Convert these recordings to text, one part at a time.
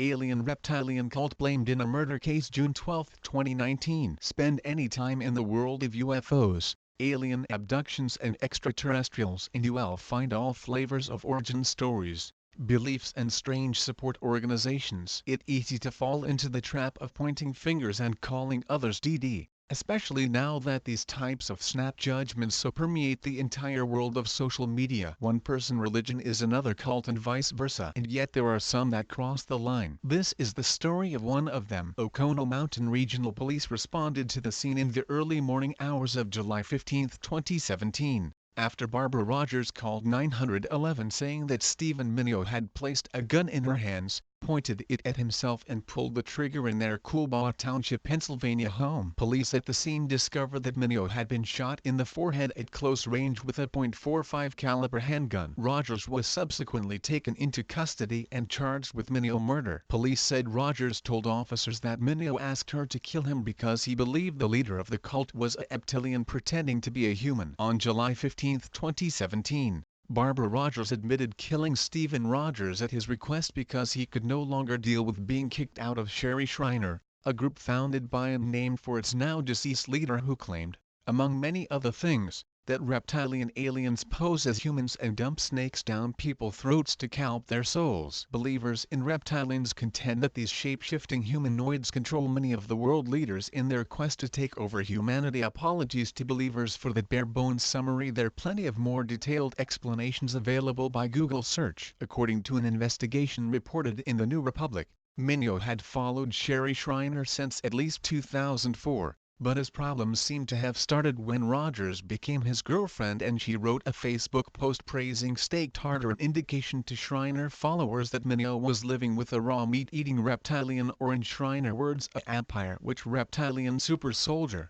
Alien Reptilian cult blamed in a murder case June 12, 2019. Spend any time in the world of UFOs, alien abductions and extraterrestrials and you'll find all flavors of origin stories, beliefs and strange support organizations. It's easy to fall into the trap of pointing fingers and calling others DD, especially now that these types of snap judgments so permeate the entire world of social media. One person religion is another cult and vice versa, and yet there are some that cross the line. This is the story of one of them. Oconee Mountain Regional Police responded to the scene in the early morning hours of July 15, 2017. After Barbara Rogers called 911 saying that Stephen Mineo had placed a gun in her hands, pointed it at himself and pulled the trigger in their Coolbaugh Township, Pennsylvania home. Police at the scene discovered that Mineo had been shot in the forehead at close range with a .45 caliber handgun. Rogers was subsequently taken into custody and charged with Mineo murder. Police said Rogers told officers that Mineo asked her to kill him because he believed the leader of the cult was a reptilian pretending to be a human. On July 15, 2017, Barbara Rogers admitted killing Stephen Rogers at his request because he could no longer deal with being kicked out of Sherry Shriner, a group founded by and named for its now deceased leader who claimed, among many other things, that reptilian aliens pose as humans and dump snakes down people's throats to scalp their souls. Believers in reptilians contend that these shape-shifting humanoids control many of the world leaders in their quest to take over humanity. Apologies to believers for that bare-bones summary. There are plenty of more detailed explanations available by Google search. According to an investigation reported in the New Republic, Mineo had followed Sherry Shriner since at least 2004. But his problems seem to have started when Rogers became his girlfriend and she wrote a Facebook post praising steak tartare, an indication to Shriner followers that Mineo was living with a raw meat-eating reptilian, or in Shriner words a vampire, which reptilian super soldier.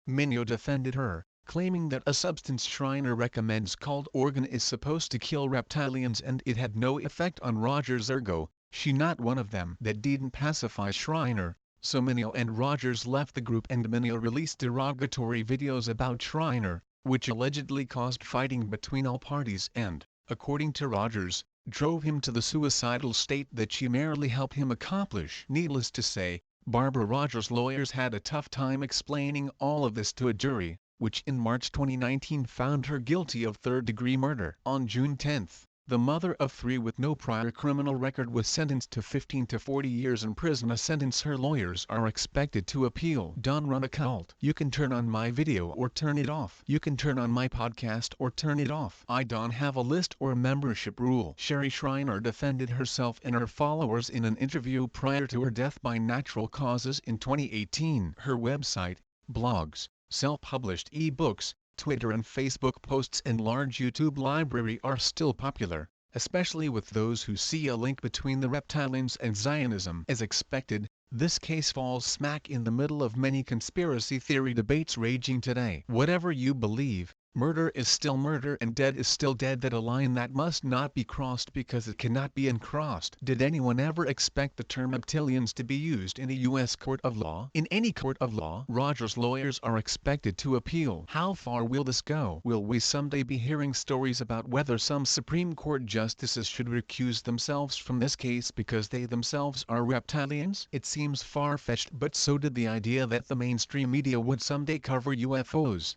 Mineo defended her, claiming that a substance Shriner recommends called organ is supposed to kill reptilians and it had no effect on Rogers, ergo, she not one of them. That didn't pacify Shriner. So Mineo and Rogers left the group and Mineo released derogatory videos about Shriner, which allegedly caused fighting between all parties and, according to Rogers, drove him to the suicidal state that she merely helped him accomplish. Needless to say, Barbara Rogers' lawyers had a tough time explaining all of this to a jury, which in March 2019 found her guilty of third-degree murder. On June 10, the mother of three with no prior criminal record was sentenced to 15 to 40 years in prison, a sentence her lawyers are expected to appeal. Don't run a cult. You can turn on my video or turn it off. You can turn on my podcast or turn it off. I don't have a list or a membership rule. Sherry Shriner defended herself and her followers in an interview prior to her death by natural causes in 2018. Her website, blogs, self-published e-books, Twitter and Facebook posts and large YouTube library are still popular, especially with those who see a link between the reptilians and Zionism. As expected, this case falls smack in the middle of many conspiracy theory debates raging today. Whatever you believe, murder is still murder and dead is still dead. That a line that must not be crossed because it cannot be uncrossed. Did anyone ever expect the term reptilians to be used in a U.S. court of law? In any court of law? Rogers' lawyers are expected to appeal. How far will this go? Will we someday be hearing stories about whether some Supreme Court justices should recuse themselves from this case because they themselves are reptilians? It seems far-fetched, but so did the idea that the mainstream media would someday cover UFOs.